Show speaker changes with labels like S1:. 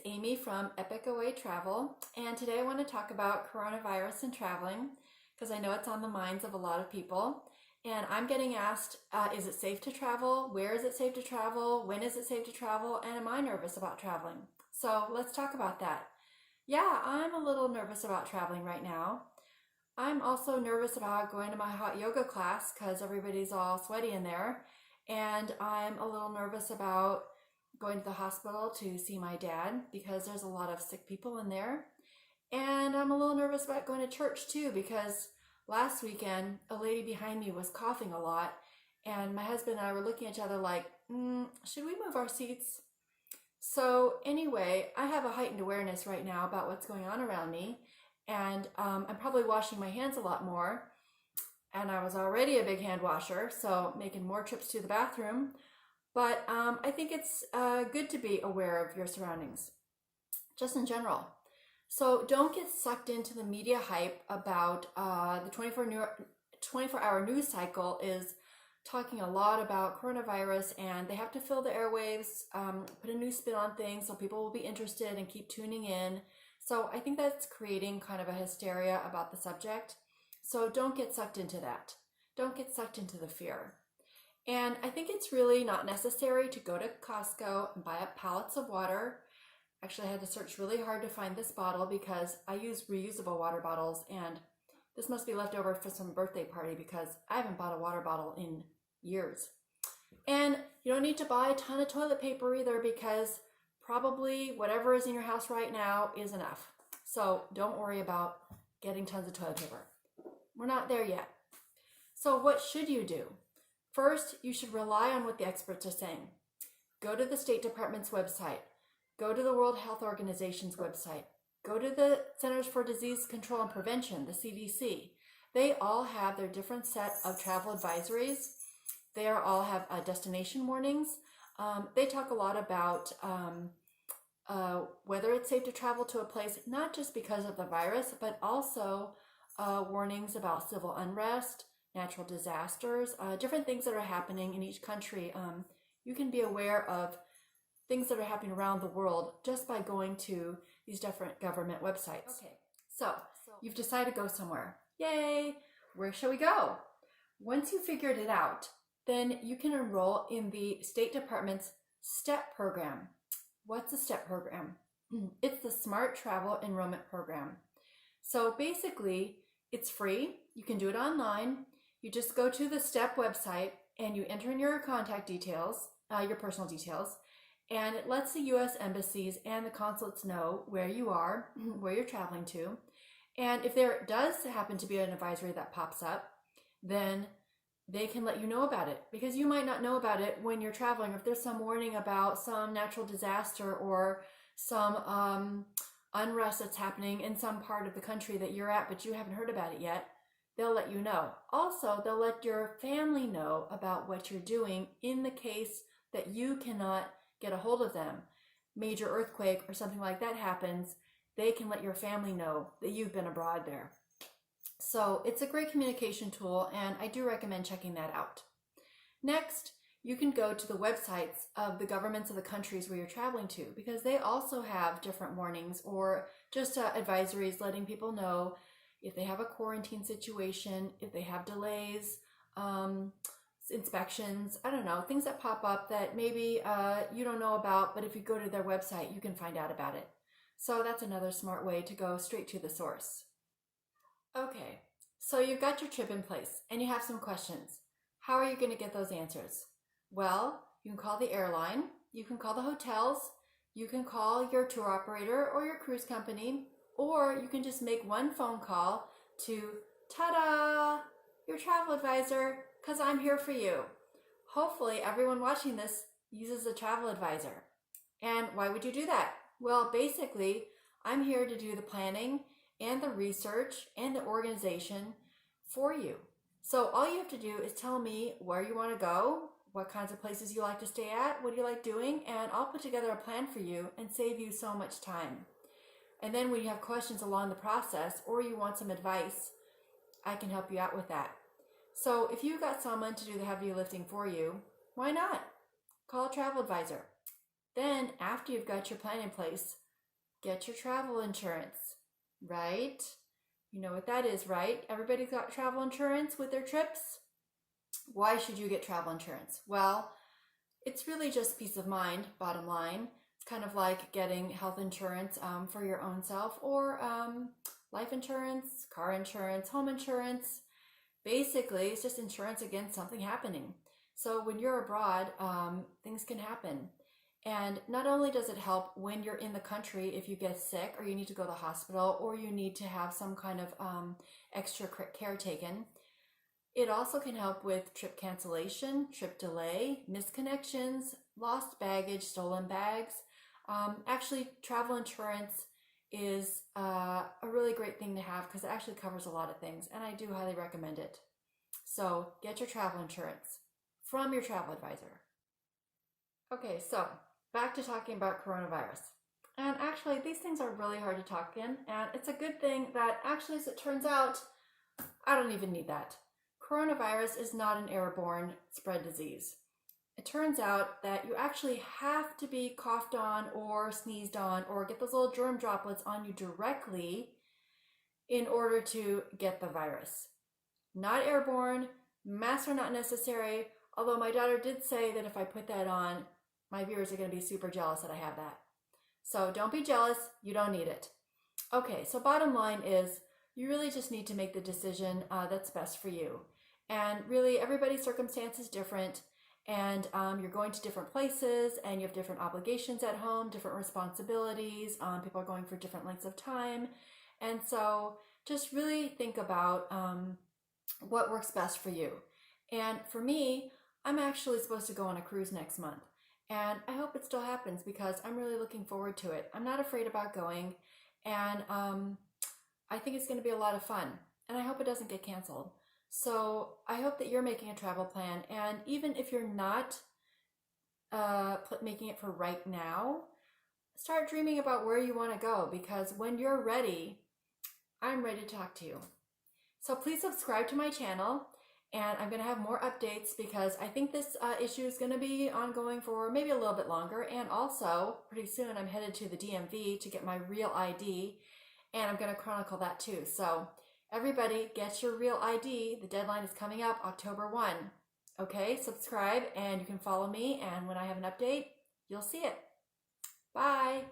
S1: Amy from Epic Away Travel, and today I want to talk about coronavirus and traveling because I know it's on the minds of a lot of people. And I'm getting asked, is it safe to travel? Where is it safe to travel? When is it safe to travel? And am I nervous about traveling? So let's talk about that. Yeah, I'm a little nervous about traveling right now. I'm also nervous about going to my hot yoga class because everybody's all sweaty in there. And I'm a little nervous about going to the hospital to see my dad because there's a lot of sick people in there. And I'm a little nervous about going to church too because last weekend a lady behind me was coughing a lot and my husband and I were looking at each other like, should we move our seats? So anyway, I have a heightened awareness right now about what's going on around me, and I'm probably washing my hands a lot more, and I was already a big hand washer, so making more trips to the bathroom. But I think it's good to be aware of your surroundings, just in general. So don't get sucked into the media hype about the 24-hour news cycle is talking a lot about coronavirus, and they have to fill the airwaves, put a new spin on things so people will be interested and keep tuning in. So I think that's creating kind of a hysteria about the subject. So don't get sucked into that. Don't get sucked into the fear. And I think it's really not necessary to go to Costco and buy up pallets of water. Actually, I had to search really hard to find this bottle because I use reusable water bottles, and this must be left over for some birthday party because I haven't bought a water bottle in years. And you don't need to buy a ton of toilet paper either because probably whatever is in your house right now is enough. So don't worry about getting tons of toilet paper. We're not there yet. So what should you do? First, you should rely on what the experts are saying. Go to the State Department's website. Go to the World Health Organization's website. Go to the Centers for Disease Control and Prevention, the CDC. They all have their different set of travel advisories. They all have destination warnings. They talk a lot about whether it's safe to travel to a place, not just because of the virus, but also warnings about civil unrest, natural disasters, different things that are happening in each country. You can be aware of things that are happening around the world just by going to these different government websites. Okay, so you've decided to go somewhere. Yay! Where shall we go? Once you figured it out, then you can enroll in the State Department's STEP program. What's a STEP program? It's the Smart Travel Enrollment Program. So basically, it's free. You can do it online. You just go to the STEP website and you enter in your contact details, your personal details, and it lets the U.S. embassies and the consulates know where you are, where you're traveling to. And if there does happen to be an advisory that pops up, then they can let you know about it because you might not know about it when you're traveling. If there's some warning about some natural disaster or some unrest that's happening in some part of the country that you're at, but you haven't heard about it yet, they'll let you know. Also, they'll let your family know about what you're doing in the case that you cannot get a hold of them. Major earthquake or something like that happens, they can let your family know that you've been abroad there. So it's a great communication tool, and I do recommend checking that out. Next, you can go to the websites of the governments of the countries where you're traveling to because they also have different warnings or just advisories letting people know if they have a quarantine situation, if they have delays, inspections, I don't know, things that pop up that maybe you don't know about, but if you go to their website, you can find out about it. So that's another smart way to go straight to the source. Okay, so you've got your trip in place and you have some questions. How are you going to get those answers? Well, you can call the airline, you can call the hotels, you can call your tour operator or your cruise company, or you can just make one phone call to, ta-da, your travel advisor, because I'm here for you. Hopefully everyone watching this uses a travel advisor. And why would you do that? Well, basically, I'm here to do the planning and the research and the organization for you. So all you have to do is tell me where you want to go, what kinds of places you like to stay at, what do you like doing, and I'll put together a plan for you and save you so much time. And then when you have questions along the process or you want some advice, I can help you out with that. So if you've got someone to do the heavy lifting for you, why not? Call a travel advisor. Then after you've got your plan in place, get your travel insurance, right? You know what that is, right? Everybody's got travel insurance with their trips. Why should you get travel insurance? Well, it's really just peace of mind, bottom line. It's kind of like getting health insurance for your own self, or life insurance, car insurance, home insurance. Basically, it's just insurance against something happening. So when you're abroad, things can happen. And not only does it help when you're in the country if you get sick or you need to go to the hospital or you need to have some kind of extra care taken, it also can help with trip cancellation, trip delay, misconnections, lost baggage, stolen bags. Actually, travel insurance is a really great thing to have because it actually covers a lot of things, and I do highly recommend it. So get your travel insurance from your travel advisor. Okay, so back to talking about coronavirus. And actually, these things are really hard to talk in, and it's a good thing that actually, as it turns out, I don't even need that. Coronavirus is not an airborne spread disease. It turns out that you actually have to be coughed on or sneezed on or get those little germ droplets on you directly in order to get the virus. Not airborne, masks are not necessary, although my daughter did say that if I put that on, my viewers are going to be super jealous that I have that. So don't be jealous, you don't need it. Okay, so bottom line is you really just need to make the decision that's best for you. And really everybody's circumstance is different, and you're going to different places and you have different obligations at home, different responsibilities, people are going for different lengths of time. And so just really think about what works best for you. And for me, I'm actually supposed to go on a cruise next month. And I hope it still happens because I'm really looking forward to it. I'm not afraid about going, and I think it's going to be a lot of fun. And I hope it doesn't get canceled. So I hope that you're making a travel plan. And even if you're not making it for right now, start dreaming about where you want to go, because when you're ready, I'm ready to talk to you. So please subscribe to my channel, and I'm going to have more updates because I think this issue is going to be ongoing for maybe a little bit longer. And also, pretty soon I'm headed to the DMV to get my real ID, and I'm going to chronicle that too. So everybody, get your real ID. The deadline is coming up October 1. Okay, subscribe and you can follow me, and when I have an update, you'll see it. Bye.